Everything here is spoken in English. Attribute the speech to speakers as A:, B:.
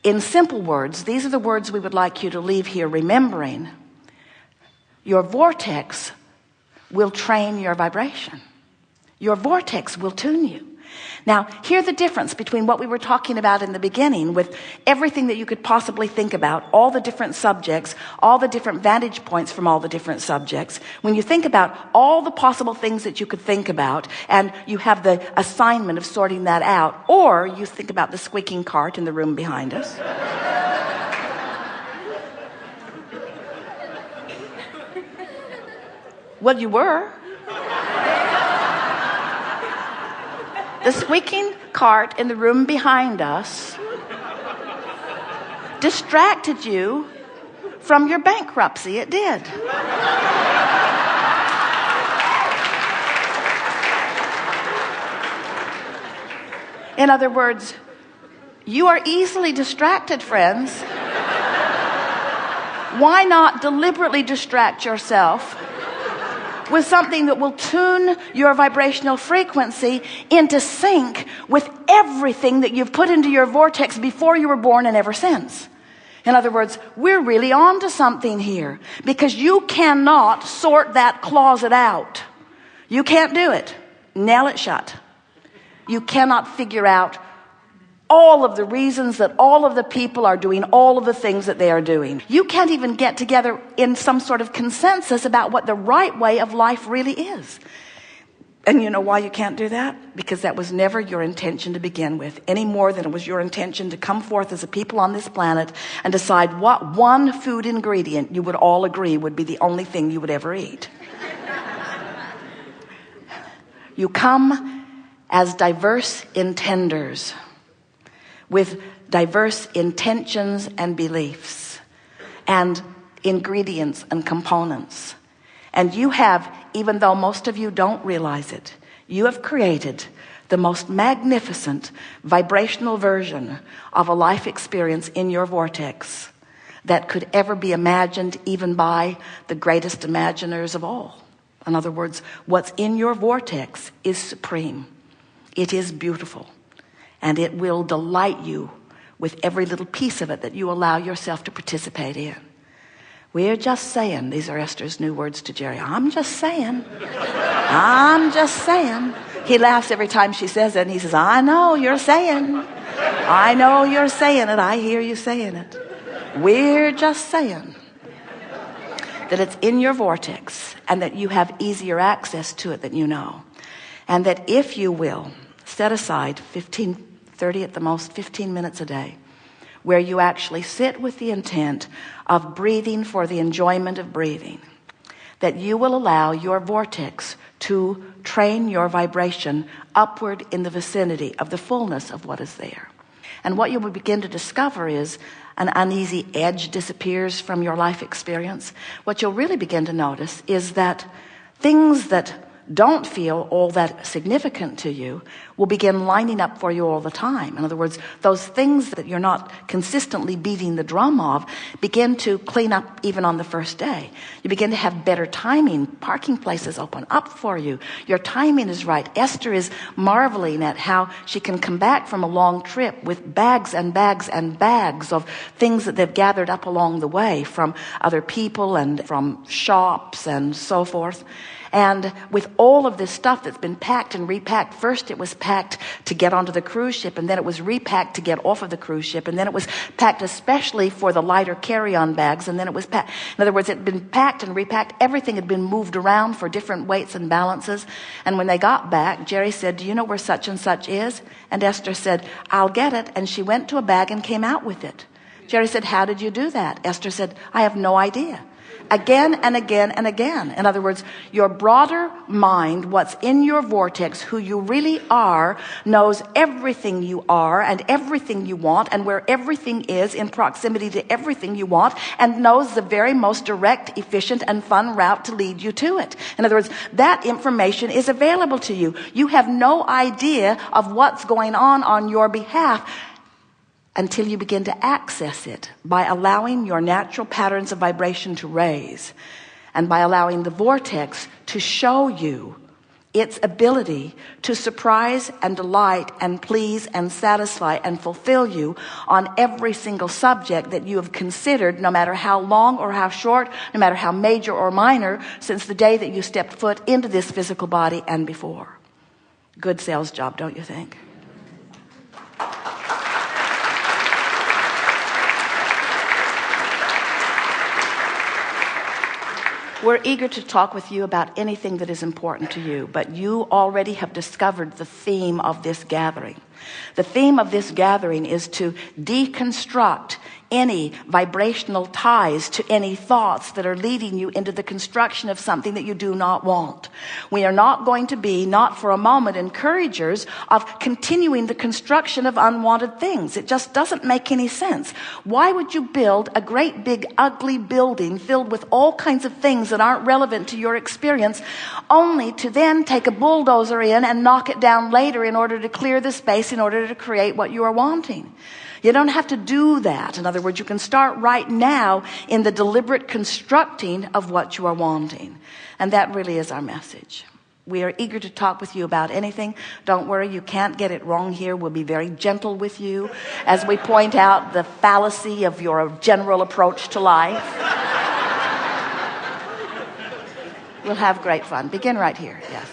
A: In simple words, these are the words we would like you to leave here remembering. Your vortex will train your vibration. Your vortex will tune you. Now, hear the difference between what we were talking about in the beginning with everything that you could possibly think about, all the different subjects, all the different vantage points from all the different subjects. When you think about all the possible things that you could think about, and you have the assignment of sorting that out, or you think about the squeaking cart in the room behind us. Well, you were. The squeaking cart in the room behind us distracted you from your bankruptcy. It did. In other words, you are easily distracted, friends. Why not deliberately distract yourself with something that will tune your vibrational frequency into sync with everything that you've put into your vortex before you were born and ever since? In other words, we're really on to something here, because you cannot sort that closet out. You can't do it. Nail it shut. You cannot figure out all of the reasons that all of the people are doing all of the things that they are doing. You can't even get together in some sort of consensus about what the right way of life really is. And you know why you can't do that? Because that was never your intention to begin with, any more than it was your intention to come forth as a people on this planet and decide what one food ingredient you would all agree would be the only thing you would ever eat. You come as diverse intenders, with diverse intentions and beliefs and ingredients and components. And you have, even though most of you don't realize it, you have created the most magnificent vibrational version of a life experience in your vortex that could ever be imagined, even by the greatest imaginers of all. In other words, what's in your vortex is supreme. It is beautiful. And it will delight you with every little piece of it that you allow yourself to participate in. We're just saying, these are Esther's new words to Jerry. I'm just saying. I'm just saying. He laughs every time she says it, and he says, I know you're saying. I know you're saying it. I hear you saying it. We're just saying that it's in your vortex, and that you have easier access to it than you know. And that if you will, set aside 30 at the most, 15 minutes a day, where you actually sit with the intent of breathing for the enjoyment of breathing, that you will allow your vortex to train your vibration upward in the vicinity of the fullness of what is there. And what you will begin to discover is an uneasy edge disappears from your life experience. What you'll really begin to notice is that things that don't feel all that significant to you will begin lining up for you all the time. In other words, those things that you're not consistently beating the drum of begin to clean up even on the first day. You begin to have better timing. Parking places open up for you. Your timing is right. Esther is marveling at how she can come back from a long trip with bags and bags and bags of things that they've gathered up along the way from other people and from shops and so forth. And with all of this stuff that's been packed and repacked, first it was packed to get onto the cruise ship, and then it was repacked to get off of the cruise ship, and then it was packed especially for the lighter carry-on bags, and then it was packed. In other words, it had been packed and repacked. Everything had been moved around for different weights and balances. And when they got back, Jerry said, do you know where such and such is? And Esther said, I'll get it. And she went to a bag and came out with it. Jerry said, how did you do that? Esther said, I have no idea. Again and again and again. In other words, your broader mind, what's in your vortex, who you really are, knows everything you are and everything you want and where everything is in proximity to everything you want, and knows the very most direct, efficient, and fun route to lead you to it. In other words, that information is available to you. You have no idea of what's going on your behalf until you begin to access it by allowing your natural patterns of vibration to raise, and by allowing the vortex to show you its ability to surprise and delight and please and satisfy and fulfill you on every single subject that you have considered, no matter how long or how short, no matter how major or minor, since the day that you stepped foot into this physical body and before. Good sales job, don't you think? We're eager to talk with you about anything that is important to you, but you already have discovered the theme of this gathering. The theme of this gathering is to deconstruct any vibrational ties to any thoughts that are leading you into the construction of something that you do not want. We are not going to be, not for a moment, encouragers of continuing the construction of unwanted things. It just doesn't make any sense. Why would you build a great big ugly building filled with all kinds of things that aren't relevant to your experience, only to then take a bulldozer in and knock it down later in order to clear the space in order to create what you are wanting? You don't have to do that. In other words, you can start right now in the deliberate constructing of what you are wanting. And that really is our message. We are eager to talk with you about anything. Don't worry, you can't get it wrong here. We'll be very gentle with you as we point out the fallacy of your general approach to life. We'll have great fun. Begin right here. Yes.